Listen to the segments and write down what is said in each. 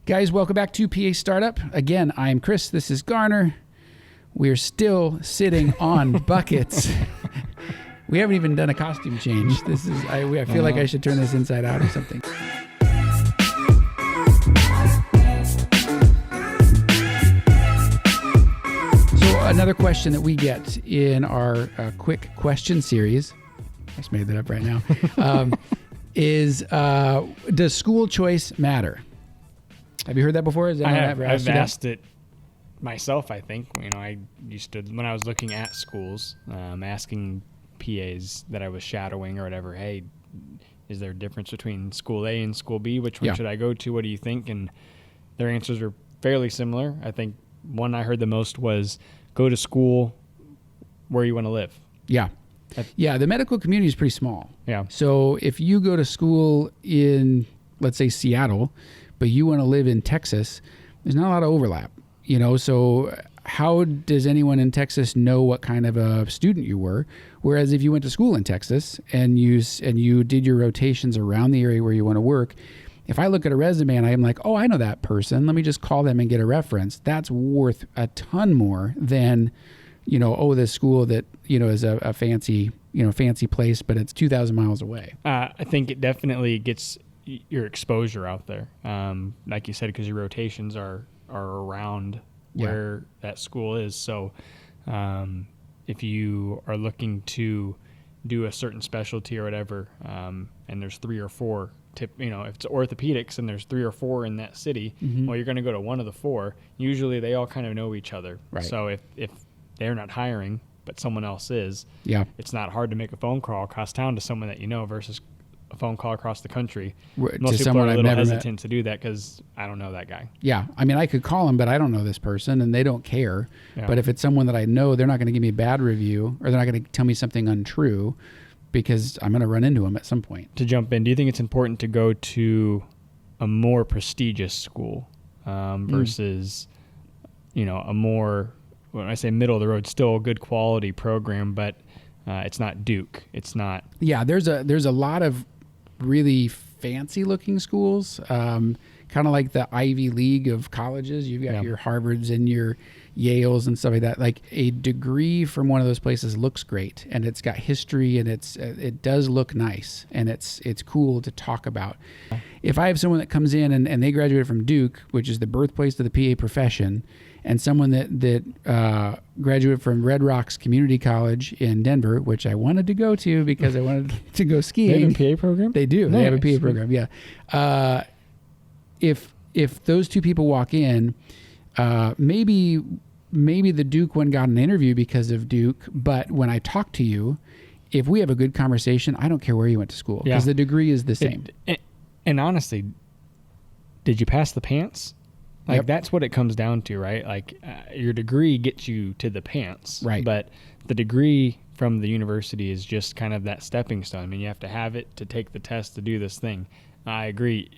Guys, welcome back to PA Startup. Again, I'm Chris. This is Garner. We're still sitting on buckets. We haven't even done a costume change. I feel like I should turn this inside out or something. So another question that we get in our quick question series, I just made that up right now, is does school choice matter? Have you heard that before? I've asked it myself, I think. I used to, when I was looking at schools, asking PAs that I was shadowing or whatever, hey, is there a difference between school A and school B? Which one should I go to? What do you think? And their answers were fairly similar. I think one I heard the most was go to school where you want to live. Yeah. The medical community is pretty small. Yeah. So if you go to school in, let's say, Seattle, but you want to live in Texas, there's not a lot of overlap, so how does anyone in Texas know what kind of a student you were? Whereas if you went to school in Texas and you did your rotations around the area where you want to work, if I look at a resume and I'm like, oh, I know that person, let me just call them and get a reference, that's worth a ton more than, this school that, is a fancy place, but it's 2,000 miles away. I think it definitely gets your exposure out there, like you said, because your rotations are around where that school is. So if you are looking to do a certain specialty or whatever, and there's 3 or 4 if it's orthopedics and there's 3 or 4 in that city, well, you're going to go to one of the 4. Usually they all kind of know each other. Right. So if they're not hiring but someone else is, it's not hard to make a phone call across town to someone that versus a phone call across the country. Most people are a little hesitant to do that because I don't know that guy. Yeah. I mean, I could call him, but I don't know this person and they don't care. Yeah. But if it's someone that I know, they're not going to give me a bad review or they're not going to tell me something untrue because I'm going to run into them at some point. To jump in, do you think it's important to go to a more prestigious school versus, a more, when I say middle of the road, still a good quality program, but it's not Duke. It's not. Yeah, there's a lot of really fancy looking schools, kind of like the Ivy League of colleges. You've got your Harvards and your Yales and stuff like that. Like a degree from one of those places looks great and it's got history and it does look nice and it's cool to talk about. If I have someone that comes in and they graduated from Duke, which is the birthplace of the PA profession, and someone that graduated from Red Rocks Community College in Denver, which I wanted to go to because I wanted to go skiing. They have a PA program? They do. Nice. They have a PA program, yeah. If those two people walk in, maybe the Duke one got an interview because of Duke, but when I talk to you, if we have a good conversation, I don't care where you went to school because the degree is the same. And honestly, did you pass the pants? Like that's what it comes down to, right? Like your degree gets you to the pants, right? But the degree from the university is just kind of that stepping stone. I mean, you have to have it to take the test to do this thing. I agree.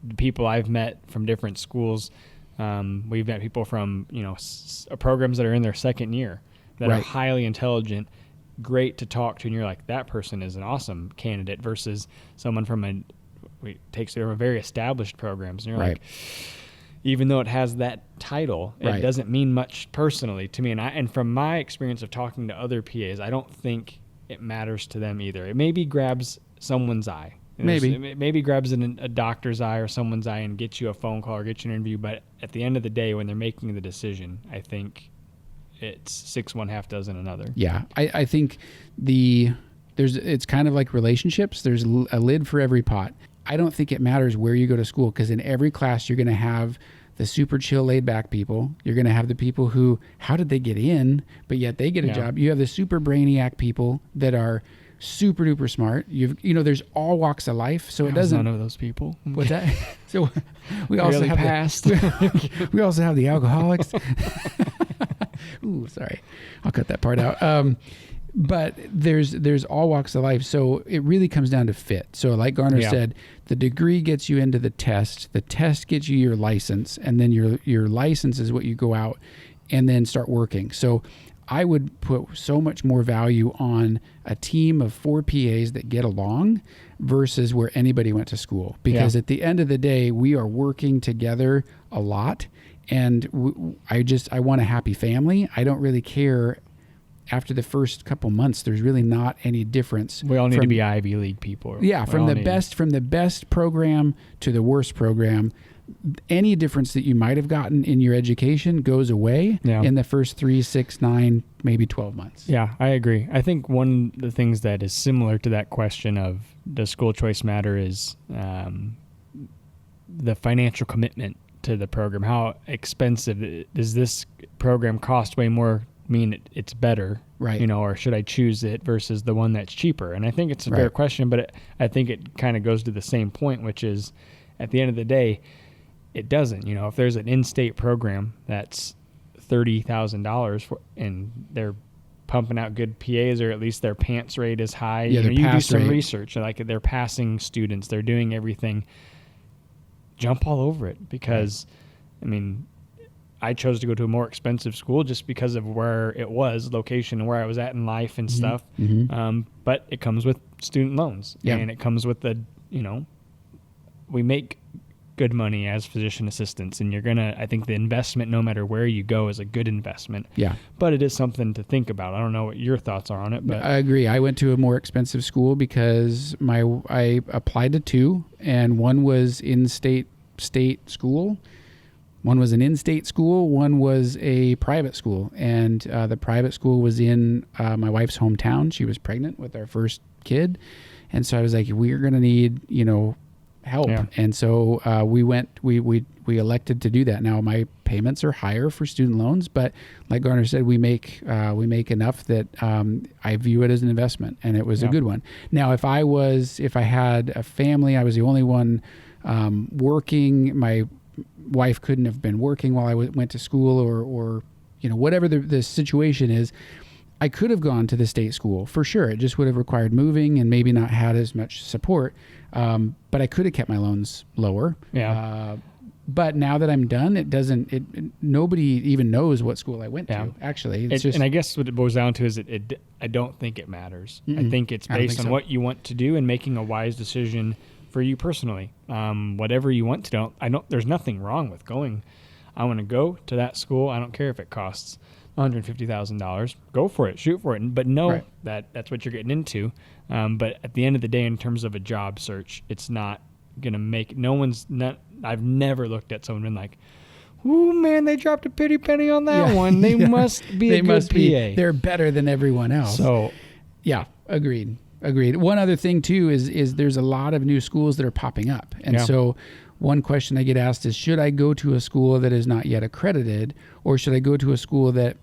The people I've met from different schools, we've met people from programs that are in their second year that are highly intelligent, great to talk to, and you're like, that person is an awesome candidate versus someone from takes a very established programs, and you're like, even though it has that title, it doesn't mean much personally to me. And from my experience of talking to other PAs, I don't think it matters to them either. It maybe grabs someone's eye. It maybe grabs a doctor's eye or someone's eye and gets you a phone call or gets you an interview. But at the end of the day, when they're making the decision, I think it's 6 1 half dozen another. Yeah, I think it's kind of like relationships. There's a lid for every pot. I don't think it matters where you go to school because in every class you're going to have the super chill, laid back people. You're going to have the people who, how did they get in, but yet they get a job. You have the super brainiac people that are super duper smart. There's all walks of life. So it doesn't. None of those people. What's that? So we also have passed. We also have the alcoholics. Ooh, sorry. I'll cut that part out. But there's all walks of life. So it really comes down to fit. So like Garner said, the degree gets you into the test gets you your license, and then your license is what you go out and then start working. So I would put so much more value on a team of 4 PAs that get along versus where anybody went to school. Because at the end of the day, we are working together a lot. And I want a happy family. I don't really care. After the first couple months, there's really not any difference. We all need to be Ivy League people. Yeah, from the best program to the worst program. Any difference that you might have gotten in your education goes away in the first 3, 6, 9, maybe 12 months. Yeah, I agree. I think one of the things that is similar to that question of does school choice matter is the financial commitment to the program. How expensive does this program cost? Way more mean it's better, right? Or should I choose it versus the one that's cheaper? And I think it's a fair question, but I think it kind of goes to the same point, which is at the end of the day, it doesn't. If there's an in-state program that's $30,000 and they're pumping out good PAs, or at least their pants rate is high. Yeah, you do some research, like they're passing students, they're doing everything. Jump all over it, because I chose to go to a more expensive school just because of where it was, location, and where I was at in life and stuff. But it comes with student loans, and it comes with we make good money as physician assistants, and I think the investment, no matter where you go, is a good investment. Yeah. But it is something to think about. I don't know what your thoughts are on it, but I agree. I went to a more expensive school because I applied to 2, and one was state school. One was an in-state school. One was a private school. And the private school was in my wife's hometown. She was pregnant with our first kid. And so I was like, we're going to need, help. Yeah. And so we elected to do that. Now my payments are higher for student loans, but like Garner said, we make enough that I view it as an investment, and it was a good one. Now, if I had a family, I was the only one working, my wife couldn't have been working while I went to school, or whatever the situation is, I could have gone to the state school for sure. It just would have required moving and maybe not had as much support. But I could have kept my loans lower. Yeah. But now that I'm done, nobody even knows what school I went to. Actually, and I guess what it boils down to is I don't think it matters. I think it's based on what you want to do and making a wise decision for you personally. Whatever you want to do. There's nothing wrong with going. I want to go to that school. I don't care if it costs $150,000. Go for it. Shoot for it. But know that that's what you're getting into. But at the end of the day, in terms of a job search, it's not going to make... I've never looked at someone and been like, ooh, man, they dropped a pretty penny on that one. They must be a good PA. They're better than everyone else. So, yeah, agreed. One other thing, too, is there's a lot of new schools that are popping up. And so one question I get asked is, should I go to a school that is not yet accredited, or should I go to a school that,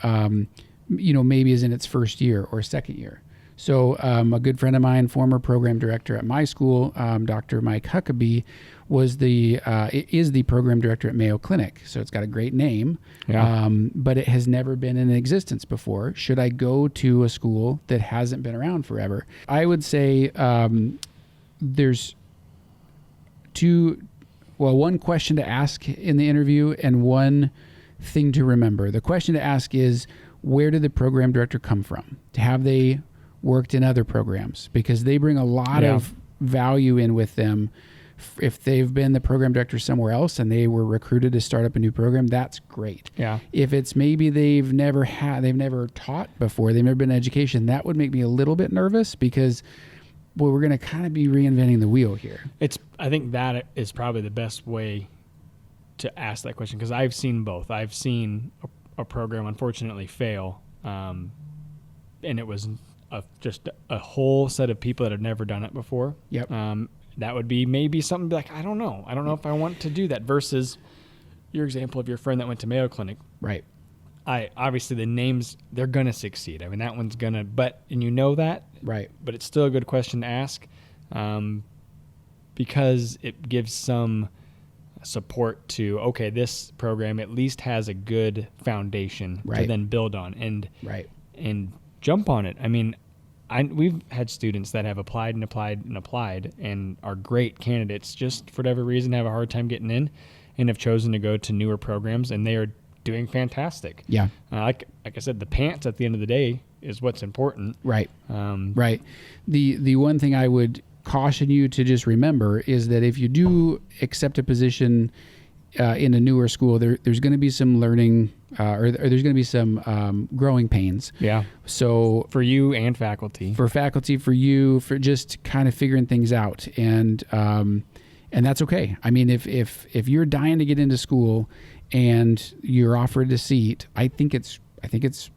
maybe is in its first year or second year? So a good friend of mine, former program director at my school, Dr. Mike Huckabee, is the program director at Mayo Clinic. So it's got a great name, but it has never been in existence before. Should I go to a school that hasn't been around forever? I would say there's one question to ask in the interview and one thing to remember. The question to ask is, where did the program director come from? Have they worked in other programs? Because they bring a lot of value in with them. If they've been the program director somewhere else and they were recruited to start up a new program, that's great. Yeah. If it's maybe they've never taught before, they've never been in education, that would make me a little bit nervous, because we're going to kind of be reinventing the wheel here. I think that is probably the best way to ask that question, because I've seen both. I've seen a program unfortunately fail, and it was just a whole set of people that have never done it before. Yep. That would be maybe something like, I don't know if I want to do that, versus your example of your friend that went to Mayo Clinic. Right. Obviously the names, they're going to succeed. I mean, that one's going to, and you know that. Right. But it's still a good question to ask, because it gives some support to, okay, this program at least has a good foundation to then build on and jump on it. I mean, we've had students that have applied and are great candidates, just for whatever reason have a hard time getting in and have chosen to go to newer programs, and they are doing fantastic. Yeah. Like I said, the pants at the end of the day is what's important. Right. Right. The one thing I would caution you to just remember is that if you do accept a position in a newer school, there's going to be some learning or there's going to be some growing pains. Yeah. So for you and faculty. For faculty, for you, for just kind of figuring things out. And that's okay. I mean, if you're dying to get into school and you're offered a seat, I think it's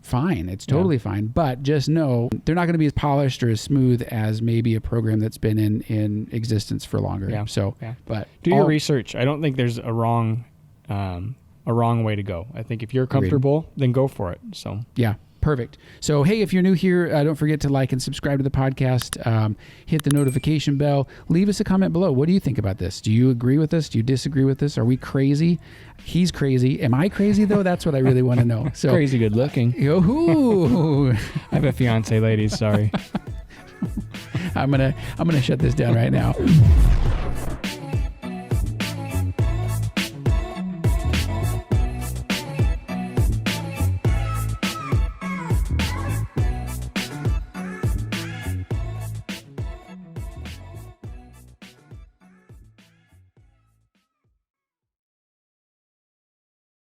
fine. It's totally fine. But just know they're not going to be as polished or as smooth as maybe a program that's been in existence for longer. Yeah. So, but do your research. I don't think there's a wrong way to go. I think if you're comfortable, then go for it. So yeah. Perfect. So, hey, if you're new here, don't forget to like and subscribe to the podcast. Hit the notification bell. Leave us a comment below. What do you think about this? Do you agree with us? Do you disagree with this? Are we crazy? He's crazy. Am I crazy, though? That's what I really want to know. So, crazy good looking. Yo-hoo. I have a fiance, ladies. Sorry. I'm gonna shut this down right now.